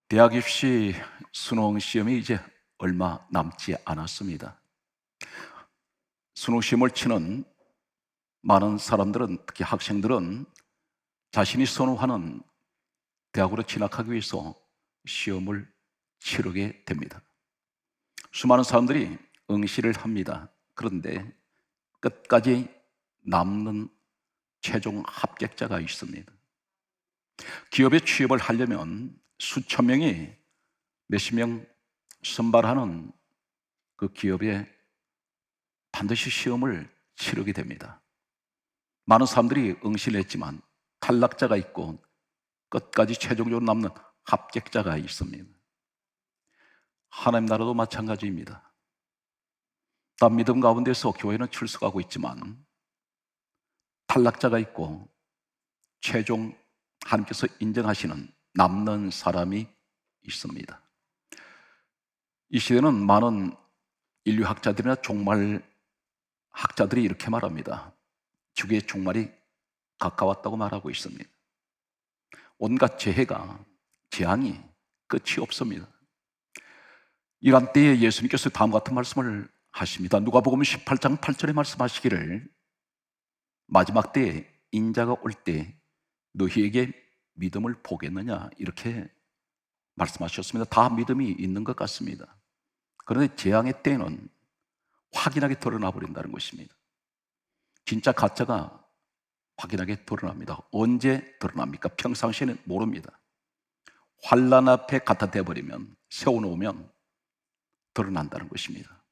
대학 입시 수능 시험이 이제 얼마 남지 않았습니다. 수능 시험을 치는 많은 사람들은, 특히 학생들은 자신이 선호하는 대학으로 진학하기 위해서 시험을 치르게 됩니다. 수많은 사람들이 응시를 합니다. 그런데 끝까지 남는 최종 합격자가 있습니다. 기업에 취업을 하려면 수천 명이 몇십 명 선발하는 그 기업에 반드시 시험을 치르게 됩니다. 많은 사람들이 응시를 했지만 탈락자가 있고 끝까지 최종적으로 남는 합격자가 있습니다. 하나님 나라도 마찬가지입니다. 다 믿음 가운데서 교회는 출석하고 있지만 탈락자가 있고 최종 하나님께서 인정하시는 남는 사람이 있습니다. 이 시대는 많은 인류학자들이나 종말 학자들이 이렇게 말합니다. 주기의 종말이 가까웠다고 말하고 있습니다. 온갖 재앙이 끝이 없습니다. 이런 때에 예수님께서 다음 같은 말씀을 하십니다. 누가복음 18장 8절에 말씀하시기를 마지막 때에 인자가 올 때 너희에게 믿음을 보겠느냐, 이렇게 말씀하셨습니다. 다 믿음이 있는 것 같습니다. 그런데 재앙의 때에는 확연하게 드러나 버린다는 것입니다. 진짜 가짜가 확연하게 드러납니다. 언제 드러납니까? 평상시에는 모릅니다. 환난 앞에 갖다 대버리면, 세워놓으면 드러난다는 것입니다.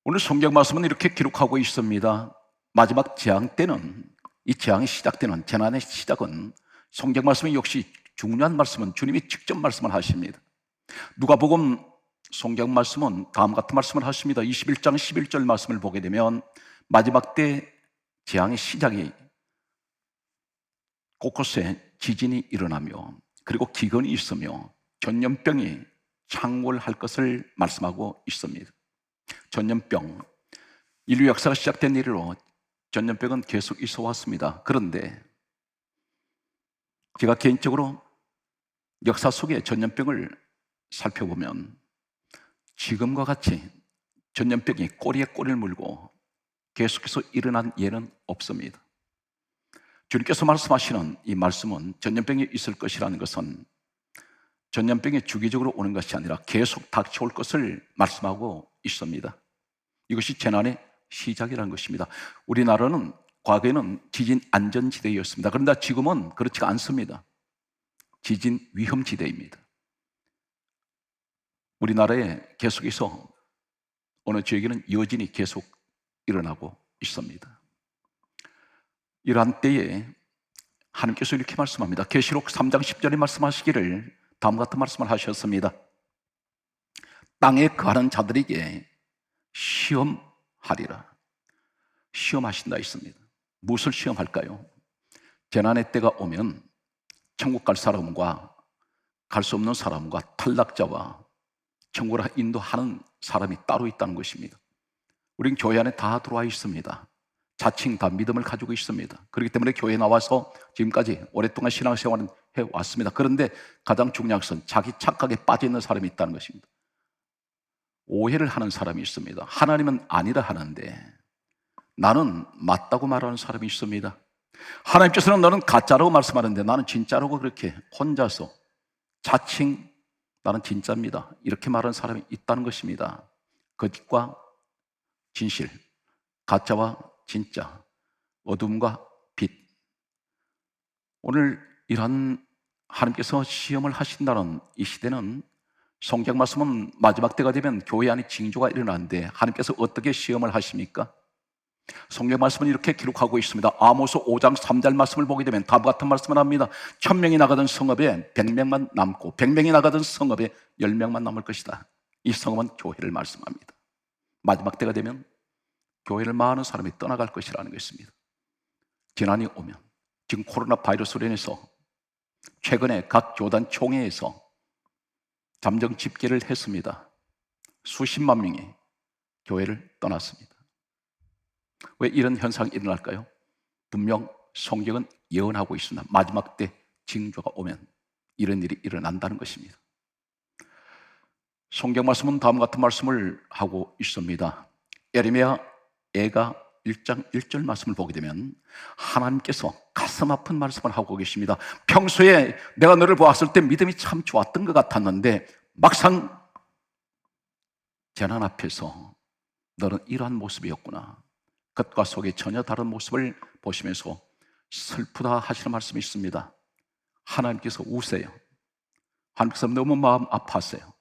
오늘 성경 말씀은 이렇게 기록하고 있습니다. 마지막 재앙 때는, 이 재앙이 시작되는 재난의 시작은, 성경 말씀이 역시 중요한 말씀은 주님이 직접 말씀을 하십니다. 누가복음 성경 말씀은 다음 같은 말씀을 하십니다. 21장 11절 말씀을 보게 되면 마지막 때 재앙의 시작이 곳곳에 지진이 일어나며 그리고 기근이 있으며 전염병이 창궐할 것을 말씀하고 있습니다. 전염병, 인류 역사가 시작된 이래로 전염병은 계속 있어 왔습니다. 그런데 제가 개인적으로 역사 속에 전염병을 살펴보면 지금과 같이 전염병이 꼬리에 꼬리를 물고 계속해서 일어난 예는 없습니다. 주님께서 말씀하시는 이 말씀은 전염병이 있을 것이라는 것은 전염병이 주기적으로 오는 것이 아니라 계속 닥쳐올 것을 말씀하고 있습니다. 이것이 재난의 시작이라는 것입니다. 우리나라는 과거에는 지진 안전지대였습니다. 그런데 지금은 그렇지가 않습니다. 지진 위험지대입니다. 우리나라에 계속해서 어느 지역에는 여진이 계속 일어나고 있습니다. 이러한 때에 하나님께서 이렇게 말씀합니다. 계시록 3장 10절에 말씀하시기를 다음 같은 말씀을 하셨습니다. 땅에 거하는 자들에게 시험하리라. 시험하신다 있습니다. 무엇을 시험할까요? 재난의 때가 오면 천국 갈 사람과 갈 수 없는 사람과 탈락자와 천국으로 인도하는 사람이 따로 있다는 것입니다. 우린 교회 안에 다 들어와 있습니다. 자칭 다 믿음을 가지고 있습니다. 그렇기 때문에 교회에 나와서 지금까지 오랫동안 신앙생활을 해왔습니다. 그런데 가장 중요한 것은 자기 착각에 빠져있는 사람이 있다는 것입니다. 오해를 하는 사람이 있습니다. 하나님은 아니라 하는데 나는 맞다고 말하는 사람이 있습니다. 하나님께서는 너는 가짜라고 말씀하는데 나는 진짜라고 그렇게 혼자서 자칭 나는 진짜입니다, 이렇게 말하는 사람이 있다는 것입니다. 거짓과 진실, 가짜와 진짜, 어둠과 빛. 오늘 이러한 하나님께서 시험을 하신다는 이 시대는, 성경 말씀은 마지막 때가 되면 교회 안에 징조가 일어나는데 하나님께서 어떻게 시험을 하십니까? 성경 말씀은 이렇게 기록하고 있습니다. 아모스 5장 3절 말씀을 보게 되면 다음과 같은 말씀을 합니다. 1000명이 나가던 성읍에 100명만 남고 100명이 나가던 성읍에 10명만 남을 것이다. 이 성읍은 교회를 말씀합니다. 마지막 때가 되면 교회를 많은 사람이 떠나갈 것이라는 것입니다. 재난이 오면, 지금 코로나 바이러스로 인해서 최근에 각 교단 총회에서 잠정 집계를 했습니다. 수십만 명이 교회를 떠났습니다. 왜 이런 현상이 일어날까요? 분명 성경은 예언하고 있습니다. 마지막 때 징조가 오면 이런 일이 일어난다는 것입니다. 성경 말씀은 다음 같은 말씀을 하고 있습니다. 예레미야 애가 1장 1절 말씀을 보게 되면 하나님께서 가슴 아픈 말씀을 하고 계십니다. 평소에 내가 너를 보았을 때 믿음이 참 좋았던 것 같았는데 막상 재난 앞에서 너는 이러한 모습이었구나. 겉과 속에 전혀 다른 모습을 보시면서 슬프다 하시는 말씀이 있습니다. 하나님께서 우세요. 하나님께서 너무 마음 아파하세요.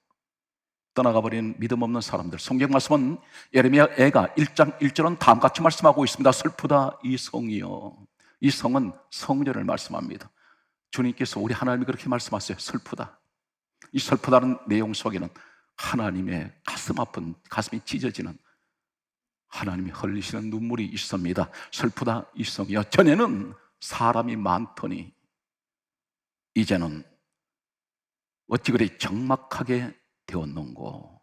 떠나가버린 믿음 없는 사람들. 성경 말씀은 예레미야 애가 1장 1절은 다음같이 말씀하고 있습니다. 슬프다 이 성이요. 이 성은 성전을 말씀합니다. 주님께서 우리 하나님이 그렇게 말씀하세요. 슬프다. 이 슬프다는 내용 속에는 하나님의 가슴 아픈, 가슴이 찢어지는, 하나님이 흘리시는 눈물이 있습니다. 슬프다 이 성이요. 전에는 사람이 많더니 이제는 어찌 그리 적막하게 되었는고.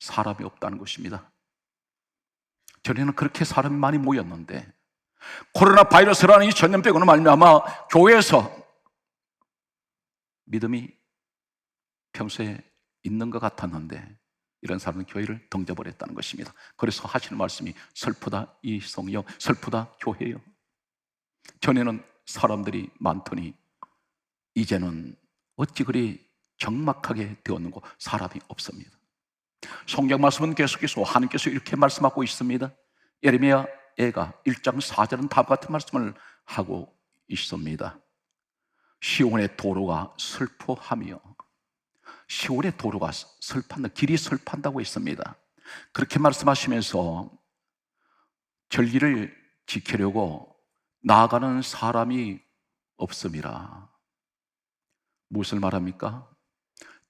사람이 없다는 것입니다. 전에는 그렇게 사람이 많이 모였는데 코로나 바이러스라는 이 전염병으로 말미암아 교회에서 믿음이 평소에 있는 것 같았는데 이런 사람은 교회를 던져버렸다는 것입니다. 그래서 하시는 말씀이 슬프다 이 성이요, 슬프다 교회요. 전에는 사람들이 많더니 이제는 어찌 그리 적막하게 되었는고. 사람이 없습니다. 성경 말씀은 계속해서 하나님께서 이렇게 말씀하고 있습니다. 예레미야 애가 1장 4절은 다음과 같은 말씀을 하고 있습니다. 시온의 도로가 슬퍼하며, 시온의 도로가 슬판다, 길이 슬판다고 했습니다. 그렇게 말씀하시면서 절기를 지키려고 나아가는 사람이 없음이라. 무엇을 말합니까?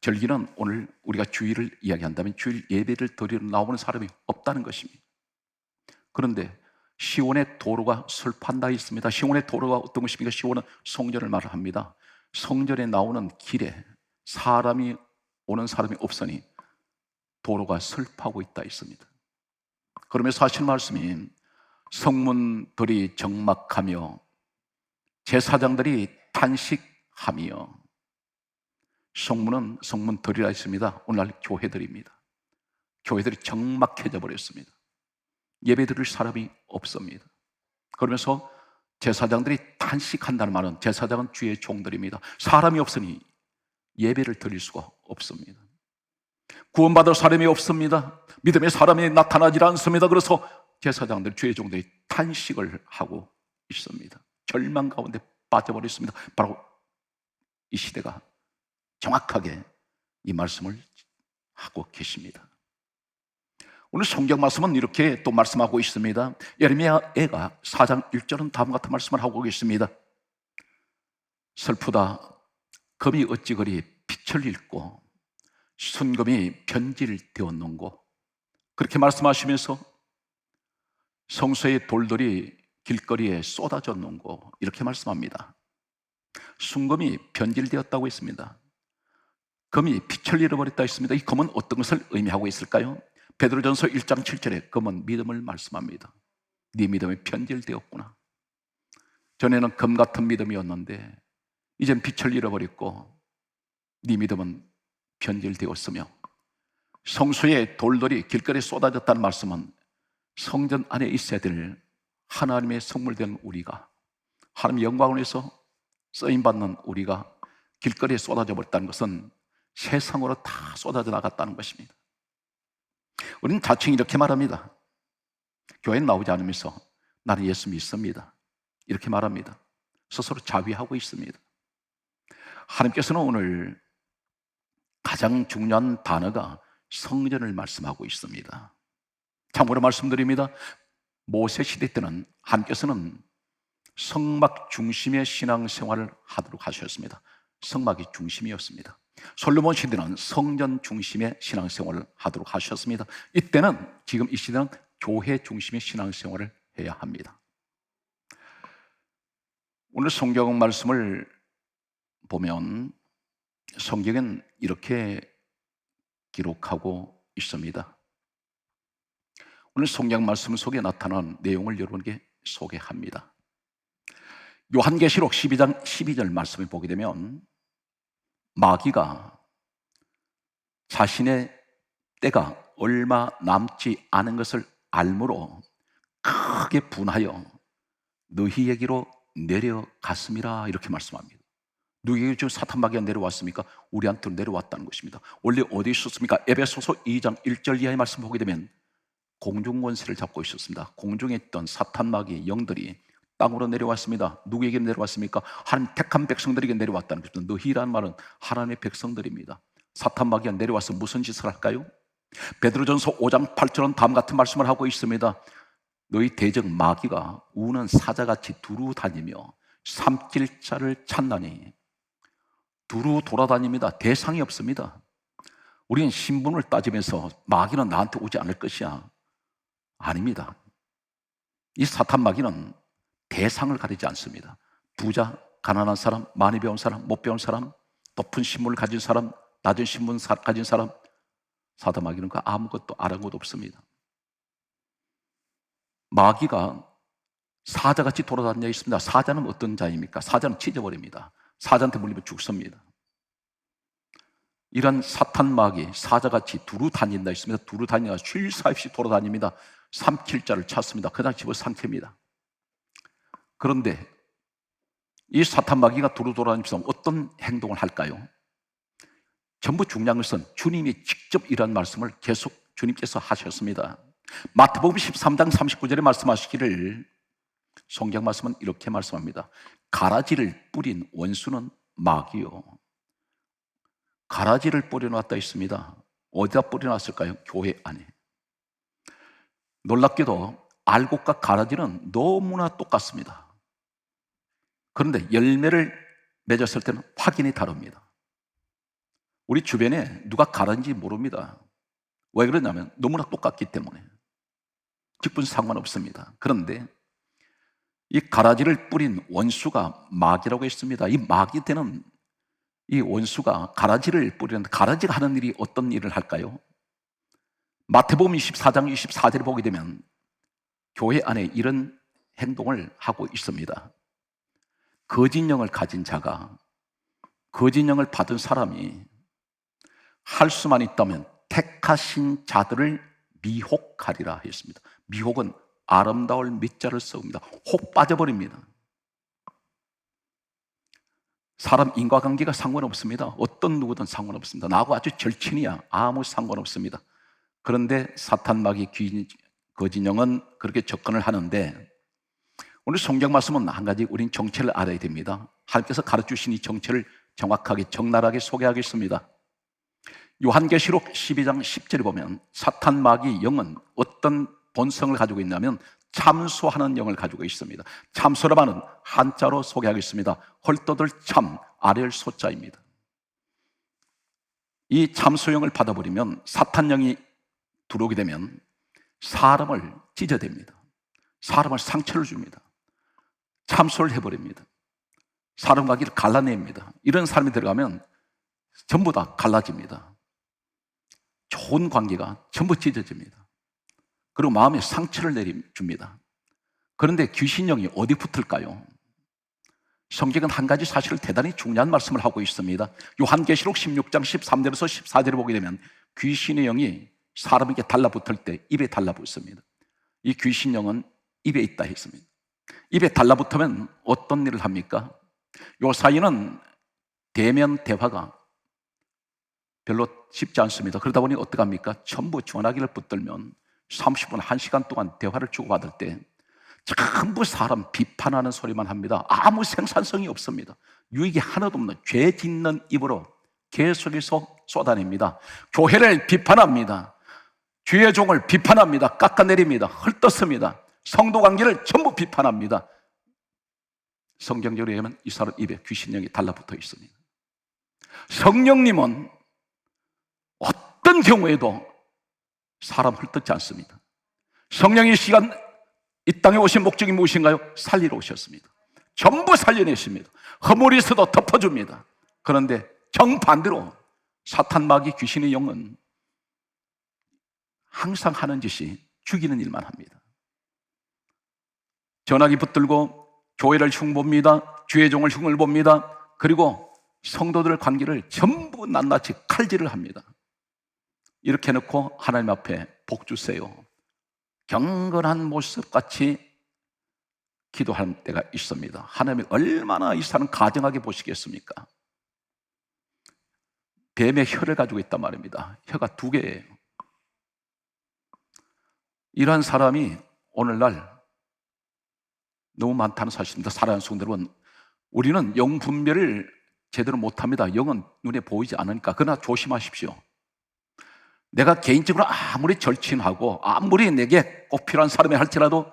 절기는 오늘 우리가 주일을 이야기한다면 주일 예배를 드리러 나오는 사람이 없다는 것입니다. 그런데 시온의 도로가 슬판다 있습니다. 시온의 도로가 어떤 것입니까? 시온은 성전을 말을 합니다. 성전에 나오는 길에 사람이 오는 사람이 없으니 도로가 슬퍼하고 있다 있습니다. 그러면서 하시는 말씀이 성문들이 적막하며 제사장들이 탄식하며. 성문은 성문들이라 했습니다. 오늘날 교회들입니다. 교회들이 적막해져 버렸습니다. 예배 드릴 사람이 없습니다. 그러면서 제사장들이 탄식한다는 말은, 제사장은 주의 종들입니다. 사람이 없으니 예배를 드릴 수가 없습니다. 구원받을 사람이 없습니다. 믿음의 사람이 나타나지 않습니다. 그래서 제사장들, 주의 종들이 탄식을 하고 있습니다. 절망 가운데 빠져버렸습니다. 바로 이 시대가 정확하게 이 말씀을 하고 계십니다. 오늘 성경 말씀은 이렇게 또 말씀하고 있습니다. 예레미야 애가 4장 1절은 다음 같은 말씀을 하고 계십니다. 슬프다 금이 어찌 그리 빛을 잃고 순금이 변질되었는고. 그렇게 말씀하시면서 성소의 돌들이 길거리에 쏟아졌는고 이렇게 말씀합니다. 순금이 변질되었다고 했습니다. 금이 빛을 잃어버렸다 했습니다. 이 금은 어떤 것을 의미하고 있을까요? 베드로전서 1장 7절에 금은 믿음을 말씀합니다. 네 믿음이 변질되었구나. 전에는 금 같은 믿음이었는데 이젠 빛을 잃어버렸고 네 믿음은 변질되었으며, 성소의 돌들이 길거리에 쏟아졌다는 말씀은 성전 안에 있어야 될 하나님의 성물된 우리가, 하나님의 영광을 위해서 쓰임받는 우리가 길거리에 쏟아져 버렸다는 것은 세상으로 다 쏟아져 나갔다는 것입니다. 우리는 자칭 이렇게 말합니다. 교회에 나오지 않으면서 나는 예수 믿습니다, 이렇게 말합니다. 스스로 자위하고 있습니다. 하나님께서는 오늘 가장 중요한 단어가 성전을 말씀하고 있습니다. 참고로 말씀드립니다. 모세 시대 때는 하나님께서는 성막 중심의 신앙생활을 하도록 하셨습니다. 성막이 중심이었습니다. 솔로몬 시대는 성전 중심의 신앙생활을 하도록 하셨습니다. 이때는, 지금 이 시대는 교회 중심의 신앙생활을 해야 합니다. 오늘 성경 말씀을 보면 성경은 이렇게 기록하고 있습니다. 오늘 성경 말씀 속에 나타난 내용을 여러분께 소개합니다. 요한계시록 12장 12절 말씀을 보게 되면 마귀가 자신의 때가 얼마 남지 않은 것을 알므로 크게 분하여 너희에게로 내려갔음이라 이렇게 말씀합니다. 누구에게 지금 사탄 마귀가 내려왔습니까? 우리한테로 내려왔다는 것입니다. 원래 어디 있었습니까? 에베소서 2장 1절 이하의 말씀 보게 되면 공중 권세를 잡고 있었습니다. 공중에 있던 사탄 마귀의 영들이 땅으로 내려왔습니다. 누구에게 내려왔습니까? 하나님 택한 백성들에게 내려왔다는 것입니다. 너희라는 말은 하나님의 백성들입니다. 사탄 마귀가 내려와서 무슨 짓을 할까요? 베드로전서 5장 8절은 다음 같은 말씀을 하고 있습니다. 너희 대적 마귀가 우는 사자같이 두루 다니며 삼킬 자를 찾나니. 두루 돌아다닙니다. 대상이 없습니다. 우리는 신분을 따지면서 마귀는 나한테 오지 않을 것이야. 아닙니다. 이 사탄 마귀는 대상을 가리지 않습니다. 부자, 가난한 사람, 많이 배운 사람, 못 배운 사람, 높은 신분을 가진 사람, 낮은 신분을 가진 사람, 사탄 마귀는 그 아무것도 아랑곳 없습니다. 마귀가 사자같이 돌아다니고 있습니다. 사자는 어떤 자입니까? 사자는 찢어버립니다. 사자한테 물리면 죽습니다. 이런 사탄 마귀, 사자같이 두루 다닌다 있습니다. 두루 다니다가 쉴 새 없이 돌아다닙니다. 삼킬 자를 찾습니다. 그냥 집어 삼킵니다. 그런데 이 사탄 마귀가 두루 돌아다니면서 어떤 행동을 할까요? 전부 중요한 것은 주님이 직접 이런 말씀을 계속 주님께서 하셨습니다. 마태복음 13장 39절에 말씀하시기를, 성경 말씀은 이렇게 말씀합니다. 가라지를 뿌린 원수는 마귀요. 가라지를 뿌려놨다 있습니다. 어디다 뿌려놨을까요? 교회 안에. 놀랍게도 알곡과 가라지는 너무나 똑같습니다. 그런데 열매를 맺었을 때는 확연히 다릅니다. 우리 주변에 누가 가라지인지 모릅니다. 왜 그러냐면 너무나 똑같기 때문에. 직분 상관없습니다. 그런데 이 가라지를 뿌린 원수가 마귀라고 했습니다. 이 마귀 때는 이 원수가 가라지를 뿌리는데, 가라지가 하는 일이 어떤 일을 할까요? 마태복음 24장 24절을 보게 되면 교회 안에 이런 행동을 하고 있습니다. 거짓 영을 가진 자가, 거짓 영을 받은 사람이 할 수만 있다면 택하신 자들을 미혹하리라 했습니다. 미혹은 아름다울 밑자를 썩습니다. 혹 빠져버립니다. 사람 인과관계가 상관없습니다. 어떤 누구든 상관없습니다. 나하고 아주 절친이야. 아무 상관없습니다. 그런데 사탄 마귀 거짓 영은 그렇게 접근을 하는데, 오늘 성경 말씀은 한 가지 우린 정체를 알아야 됩니다. 하나님께서 가르쳐주신 이 정체를 정확하게 적나라하게 소개하겠습니다. 요한계시록 12장 10절에 보면 사탄 마귀 영은 어떤 본성을 가지고 있냐면 참소하는 영을 가지고 있습니다. 참소라는 한자로 소개하겠습니다. 헐떠들 참, 아래를 소자입니다. 이 참소영을 받아버리면, 사탄 영이 들어오게 되면 사람을 찢어댑니다. 사람을 상처를 줍니다. 참소를 해버립니다. 사람 관계를 갈라냅니다. 이런 사람이 들어가면 전부 다 갈라집니다. 좋은 관계가 전부 찢어집니다. 그리고 마음에 상처를 내줍니다. 그런데 귀신영이 어디 붙을까요? 성경은 한 가지 사실을 대단히 중요한 말씀을 하고 있습니다. 요한계시록 16장 13절에서 14절을 보게 되면 귀신의 영이 사람에게 달라붙을 때 입에 달라붙습니다. 이 귀신영은 입에 있다 했습니다. 입에 달라붙으면 어떤 일을 합니까? 요 사이는 대면 대화가 별로 쉽지 않습니다. 그러다 보니 어떡합니까? 전부 전화기를 붙들면 30분, 1시간 동안 대화를 주고받을 때 전부 사람 비판하는 소리만 합니다. 아무 생산성이 없습니다. 유익이 하나도 없는 죄 짓는 입으로 계속해서 쏟아냅니다. 교회를 비판합니다. 주의 종을 비판합니다. 깎아내립니다. 헐떴습니다. 성도 관계를 전부 비판합니다. 성경적으로 얘기하면 이 사람 입에 귀신령이 달라붙어 있습니다. 성령님은 어떤 경우에도 사람 헐뜯지 않습니다. 성령이 시간 이 땅에 오신 목적이 무엇인가요? 살리러 오셨습니다. 전부 살려내십니다. 허물이 있어도 덮어줍니다. 그런데 정반대로 사탄 마귀 귀신의 영은 항상 하는 짓이 죽이는 일만 합니다. 전화기 붙들고 교회를 흉봅니다. 주의 종을 흉을 봅니다. 그리고 성도들 관계를 전부 낱낱이 칼질을 합니다. 이렇게 해놓고 하나님 앞에 복 주세요, 경건한 모습같이 기도할 때가 있습니다. 하나님이 얼마나 이 사람 가증하게 보시겠습니까? 뱀의 혀를 가지고 있단 말입니다. 혀가 2개예요. 이러한 사람이 오늘날 너무 많다는 사실입니다. 사랑하는 성도 여러분, 우리는 영 분별을 제대로 못합니다. 영은 눈에 보이지 않으니까. 그러나 조심하십시오. 내가 개인적으로 아무리 절친하고 아무리 내게 꼭 필요한 사람이 할지라도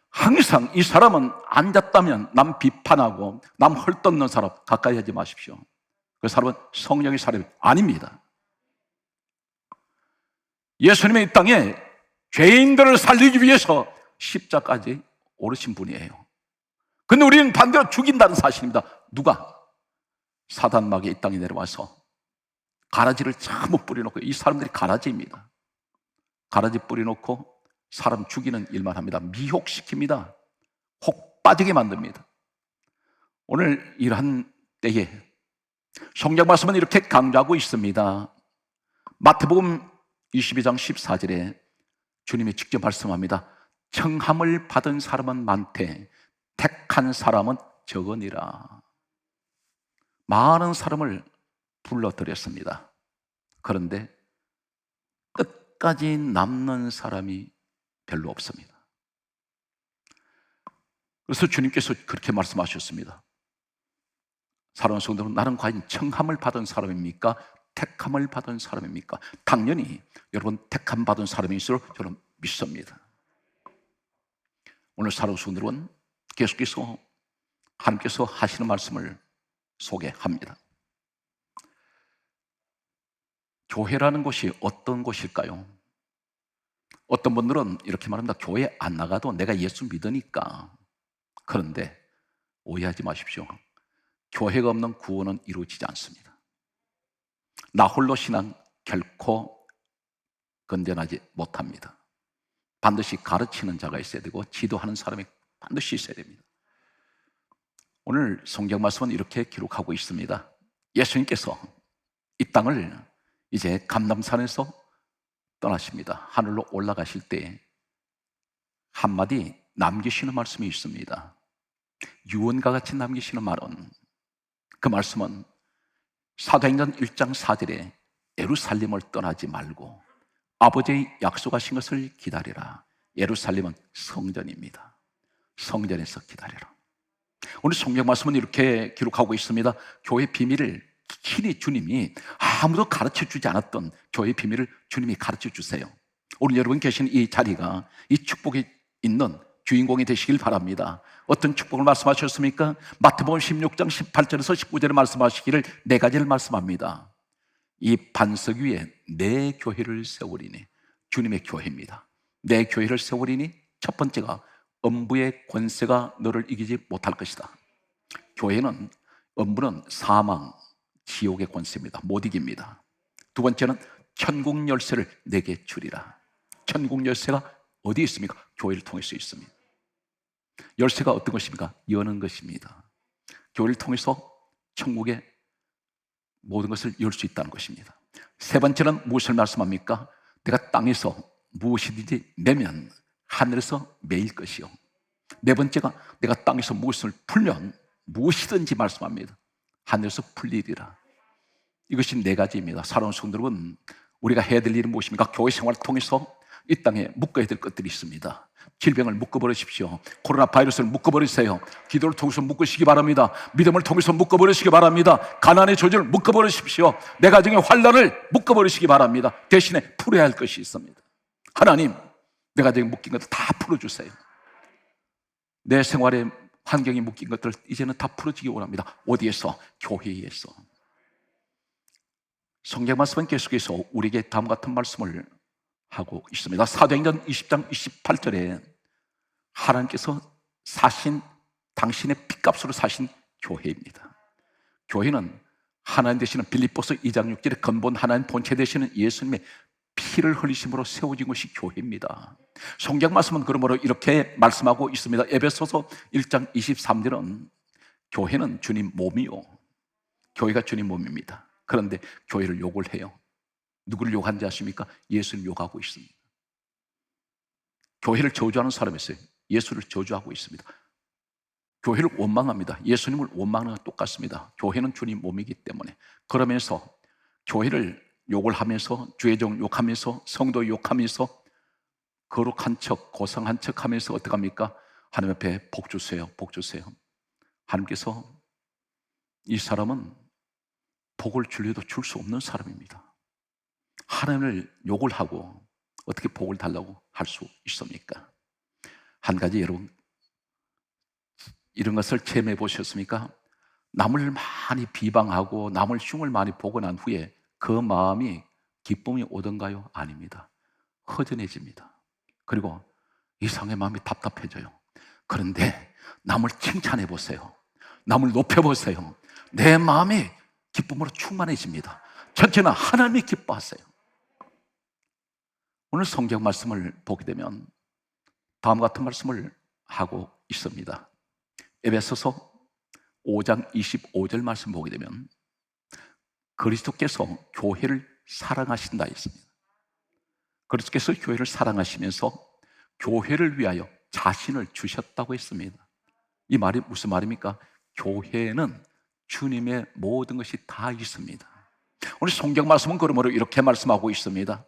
항상 이 사람은 앉았다면 남 비판하고 남 헐뜯는 사람 가까이 하지 마십시오. 그 사람은 성령의 사람이 아닙니다. 예수님의 이 땅에 죄인들을 살리기 위해서 십자가까지 오르신 분이에요. 근데 우리는 반대로 죽인다는 사실입니다. 누가? 사단마귀 이 땅에 내려와서 가라지를 전부 뿌려놓고, 이 사람들이 가라지입니다. 가라지 뿌려놓고 사람 죽이는 일만 합니다. 미혹시킵니다. 혹 빠지게 만듭니다. 오늘 이러한 때에 성경 말씀은 이렇게 강조하고 있습니다. 마태복음 22장 14절에 주님이 직접 말씀합니다. 청함을 받은 사람은 많되 택한 사람은 적으니라. 많은 사람을 불러들였습니다. 그런데 끝까지 남는 사람이 별로 없습니다. 그래서 주님께서 그렇게 말씀하셨습니다. 사랑하는 성도는 나는 과연 청함을 받은 사람입니까? 택함을 받은 사람입니까? 당연히 여러분 택함 받은 사람일수록 저는 믿습니다. 오늘 사랑하는 성도는 계속해서 하나님께서 하시는 말씀을 소개합니다. 교회라는 곳이 어떤 곳일까요? 어떤 분들은 이렇게 말합니다. 교회 안 나가도 내가 예수 믿으니까. 그런데 오해하지 마십시오. 교회가 없는 구원은 이루어지지 않습니다. 나 홀로 신앙 결코 건전하지 못합니다. 반드시 가르치는 자가 있어야 되고 지도하는 사람이 반드시 있어야 됩니다. 오늘 성경 말씀은 이렇게 기록하고 있습니다. 예수님께서 이 땅을 이제 감람산에서 떠나십니다. 하늘로 올라가실 때 한마디 남기시는 말씀이 있습니다. 유언과 같이 남기시는 말은, 그 말씀은 사도행전 1장 4절에 예루살렘을 떠나지 말고 아버지의 약속하신 것을 기다리라. 예루살렘은 성전입니다. 성전에서 기다리라. 오늘 성경 말씀은 이렇게 기록하고 있습니다. 교회 비밀을 친히 주님이 아무도 가르쳐 주지 않았던 교회 비밀을 주님이 가르쳐 주세요. 오늘 여러분 계신 이 자리가 이 축복이 있는 주인공이 되시길 바랍니다. 어떤 축복을 말씀하셨습니까? 마태복음 16장 18절에서 19절에 말씀하시기를 4가지를 말씀합니다. 이 반석 위에 내 교회를 세우리니, 주님의 교회입니다. 내 교회를 세우리니, 첫 번째가 음부의 권세가 너를 이기지 못할 것이다. 교회는, 음부는 사망, 지옥의 권세입니다. 못 이깁니다. 두 번째는 천국 열쇠를 내게 주리라. 천국 열쇠가 어디에 있습니까? 교회를 통해서 있습니다. 열쇠가 어떤 것입니까? 여는 것입니다. 교회를 통해서 천국의 모든 것을 열 수 있다는 것입니다. 세 번째는 무엇을 말씀합니까? 내가 땅에서 무엇이든지 내면 하늘에서 매일 것이요. 네 번째가 내가 땅에서 무엇을 풀면 무엇이든지 말씀합니다. 하늘에서 풀리리라. 이것이 4가지입니다. 사랑하는 성도 여러분, 우리가 해야 될 일은 무엇입니까? 교회 생활을 통해서 이 땅에 묶어야 될 것들이 있습니다. 질병을 묶어버리십시오. 코로나 바이러스를 묶어버리세요. 기도를 통해서 묶으시기 바랍니다. 믿음을 통해서 묶어버리시기 바랍니다. 가난의 조절을 묶어버리십시오. 내 가정의 환난을 묶어버리시기 바랍니다. 대신에 풀어야 할 것이 있습니다. 하나님, 내 가정에 묶인 것들 다 풀어주세요. 내 생활에 환경이 묶인 것들 이제는 다 풀어지기 원합니다. 어디에서? 교회에서. 성경 말씀은 계속해서 우리에게 다음 같은 말씀을 하고 있습니다. 사도행전 20장 28절에 하나님께서 사신, 당신의 핏값으로 사신 교회입니다. 교회는 하나님 되시는 빌립보서 2장 6절에 근본 하나님 본체 되시는 예수님의 피를 흘리심으로 세워진 것이 교회입니다. 성경 말씀은 그러므로 이렇게 말씀하고 있습니다. 에베소서 1장 23절은 교회는 주님 몸이요, 교회가 주님 몸입니다. 그런데 교회를 욕을 해요. 누구를 욕하는지 아십니까? 예수를 욕하고 있습니다. 교회를 저주하는 사람이 있어요. 예수를 저주하고 있습니다. 교회를 원망합니다. 예수님을 원망하는 건 똑같습니다. 교회는 주님 몸이기 때문에. 그러면서 교회를 욕을 하면서, 주의 종 욕하면서, 성도 욕하면서, 거룩한 척, 고상한 척 하면서 어떻게 합니까? 하나님 앞에 복 주세요, 복 주세요. 하나님께서 이 사람은 복을 주려도 줄 수 없는 사람입니다. 하나님을 욕을 하고 어떻게 복을 달라고 할 수 있습니까? 한 가지 여러분, 이런 것을 체험해 보셨습니까? 남을 많이 비방하고 남을 흉을 많이 보고 난 후에 그 마음이 기쁨이 오던가요? 아닙니다. 허전해집니다. 그리고 이상의 마음이 답답해져요. 그런데 남을 칭찬해 보세요. 남을 높여 보세요. 내 마음이 기쁨으로 충만해집니다. 전체는 하나님이 기뻐하세요. 오늘 성경 말씀을 보게 되면 다음과 같은 말씀을 하고 있습니다. 에베소서 5장 25절 말씀 보게 되면 그리스도께서 교회를 사랑하신다 했습니다. 그리스도께서 교회를 사랑하시면서 교회를 위하여 자신을 주셨다고 했습니다. 이 말이 무슨 말입니까? 교회에는 주님의 모든 것이 다 있습니다. 오늘 성경 말씀은 그러므로 이렇게 말씀하고 있습니다.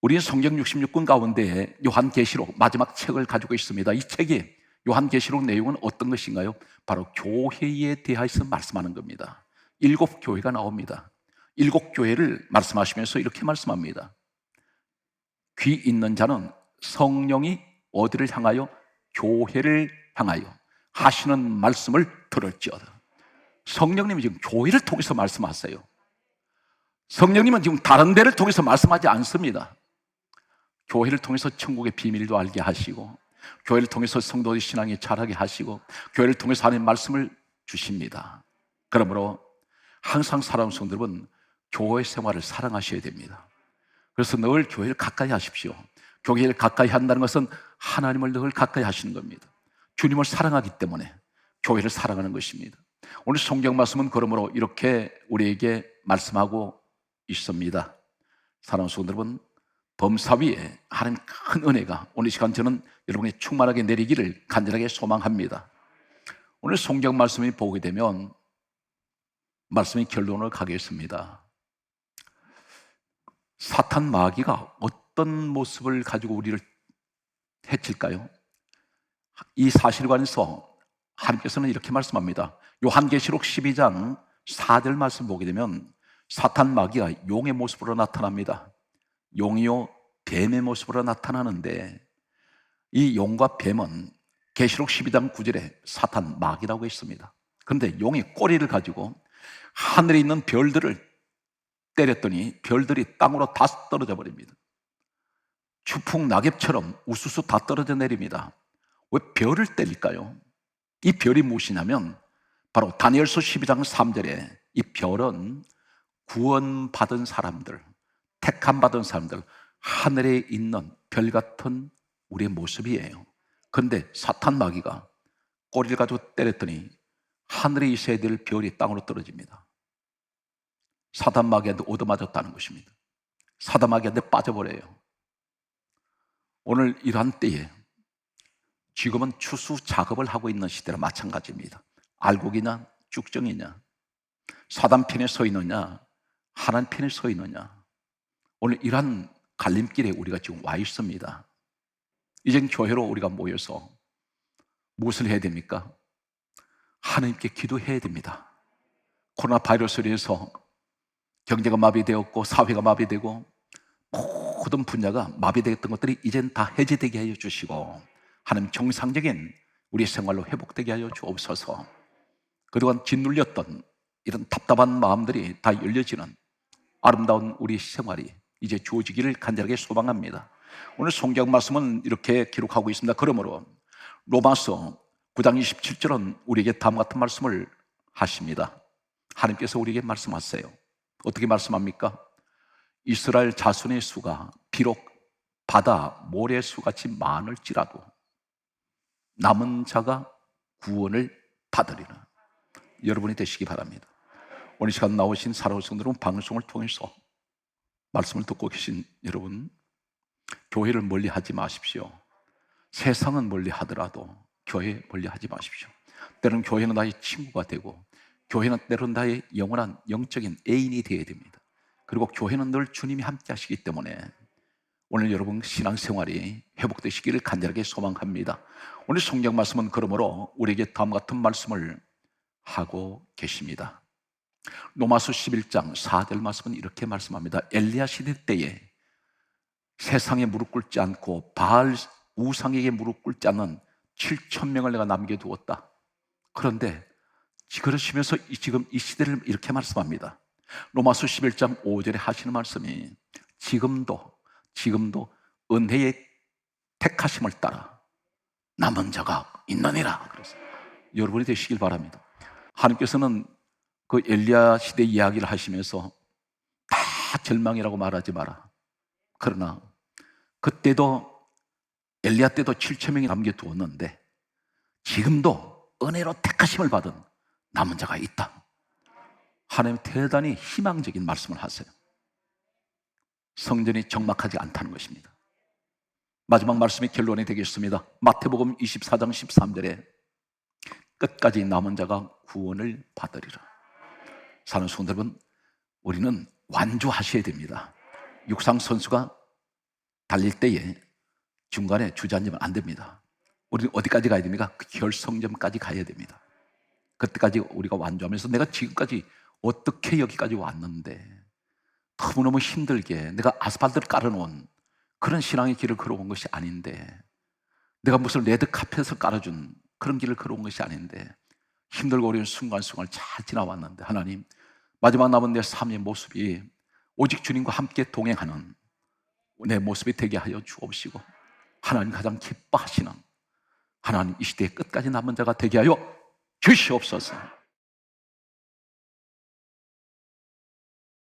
우리는 성경 66권 가운데 요한계시록 마지막 책을 가지고 있습니다. 이 책이 요한계시록 내용은 어떤 것인가요? 바로 교회에 대해서 말씀하는 겁니다. 7교회가 나옵니다. 7교회를 말씀하시면서 이렇게 말씀합니다. 귀 있는 자는 성령이 어디를 향하여? 교회를 향하여 하시는 말씀을 들을지어다. 성령님이 지금 교회를 통해서 말씀하세요. 성령님은 지금 다른 데를 통해서 말씀하지 않습니다. 교회를 통해서 천국의 비밀도 알게 하시고, 교회를 통해서 성도의 신앙이 자라게 하시고, 교회를 통해서 하나님 말씀을 주십니다. 그러므로 항상 사랑하는 성도 여러분, 교회 생활을 사랑하셔야 됩니다. 그래서 늘 교회를 가까이 하십시오. 교회를 가까이 한다는 것은 하나님을 늘 가까이 하시는 겁니다. 주님을 사랑하기 때문에 교회를 사랑하는 것입니다. 오늘 성경 말씀은 그러므로 이렇게 우리에게 말씀하고 있습니다. 사랑하는 성도 여러분, 범사 위에 하나님 큰 은혜가 오늘 이 시간 저는 여러분이 충만하게 내리기를 간절하게 소망합니다. 오늘 성경 말씀을 보게 되면 말씀의 결론을 가겠습니다. 사탄 마귀가 어떤 모습을 가지고 우리를 해칠까요? 이 사실에 관해서 하나님께서는 이렇게 말씀합니다. 요한계시록 12장 4절 말씀 보게 되면 사탄 마귀가 용의 모습으로 나타납니다. 용이요 뱀의 모습으로 나타나는데 이 용과 뱀은 계시록 12장 9절에 사탄 마귀라고 했습니다. 그런데 용이 꼬리를 가지고 하늘에 있는 별들을 때렸더니 별들이 땅으로 다 떨어져 버립니다. 추풍 낙엽처럼 우수수 다 떨어져 내립니다. 왜 별을 때릴까요? 이 별이 무엇이냐면 바로 다니엘서 12장 3절에 이 별은 구원받은 사람들, 택함받은 사람들, 하늘에 있는 별 같은 우리의 모습이에요. 그런데 사탄 마귀가 꼬리를 가지고 때렸더니 하늘에 있어야 될 별이 땅으로 떨어집니다. 사탄 마귀한테 얻어맞았다는 것입니다. 사탄 마귀한테 빠져버려요. 오늘 이러한 때에 지금은 추수 작업을 하고 있는 시대라 마찬가지입니다. 알곡이냐 쭉정이냐, 사단 편에 서 있느냐 하나님 편에 서 있느냐, 오늘 이러한 갈림길에 우리가 지금 와 있습니다. 이젠 교회로 우리가 모여서 무엇을 해야 됩니까? 하나님께 기도해야 됩니다. 코로나 바이러스로 인해서 경제가 마비되었고 사회가 마비되고 모든 분야가 마비되었던 것들이 이젠 다 해제되게 하여 주시고 하나님 정상적인 우리 생활로 회복되게 하여 주옵소서. 그동안 짓눌렸던 이런 답답한 마음들이 다 열려지는 아름다운 우리 생활이 이제 주어지기를 간절하게 소망합니다. 오늘 성경 말씀은 이렇게 기록하고 있습니다. 그러므로 로마서 9장 27절은 우리에게 다음과 같은 말씀을 하십니다. 하나님께서 우리에게 말씀하세요. 어떻게 말씀합니까? 이스라엘 자손의 수가 비록 바다 모래수같이 많을지라도 남은 자가 구원을 받으리라. 여러분이 되시기 바랍니다. 오늘 시간 나오신 사랑하는 성도들은 방송을 통해서 말씀을 듣고 계신 여러분, 교회를 멀리 하지 마십시오. 세상은 멀리 하더라도 교회 멀리 하지 마십시오. 때로는 교회는 나의 친구가 되고, 교회는 때로는 나의 영원한 영적인 애인이 되어야 됩니다. 그리고 교회는 늘 주님이 함께 하시기 때문에 오늘 여러분 신앙생활이 회복되시기를 간절하게 소망합니다. 오늘 성경 말씀은 그러므로 우리에게 다음과 같은 말씀을 하고 계십니다. 로마서 11장 4절 말씀은 이렇게 말씀합니다. 엘리야 시대 때에 세상에 무릎 꿇지 않고 바알 우상에게 무릎 꿇지 않는 7,000명을 내가 남겨두었다. 그런데 그러시면서 지금 이 시대를 이렇게 말씀합니다. 로마서 11장 5절에 하시는 말씀이 지금도 은혜의 택하심을 따라 남은 자가 있느니라. 그래서 여러분이 되시길 바랍니다. 하나님께서는 그 엘리야 시대 이야기를 하시면서 다 절망이라고 말하지 마라. 그러나 그때도 엘리야 때도 7,000명이 남겨두었는데 지금도 은혜로 택하심을 받은 남은 자가 있다. 하나님 대단히 희망적인 말씀을 하세요. 성전이 적막하지 않다는 것입니다. 마지막 말씀이 결론이 되겠습니다. 마태복음 24장 13절에 끝까지 남은 자가 구원을 받으리라. 사는 성도 여러분, 우리는 완주하셔야 됩니다. 육상 선수가 달릴 때에 중간에 주저앉으면 안 됩니다. 우리는 어디까지 가야 됩니까? 그 결승점까지 가야 됩니다. 그때까지 우리가 완주하면서 내가 지금까지 어떻게 여기까지 왔는데 너무너무 힘들게 내가 아스팔트를 깔아놓은 그런 신앙의 길을 걸어온 것이 아닌데, 내가 무슨 레드카펫을 깔아준 그런 길을 걸어온 것이 아닌데 힘들고 어려운 순간순간을 잘 지나왔는데, 하나님 마지막 남은 내 삶의 모습이 오직 주님과 함께 동행하는 내 모습이 되게 하여 주옵시고, 하나님 가장 기뻐하시는 하나님 이 시대의 끝까지 남은 자가 되게 하여 주시옵소서.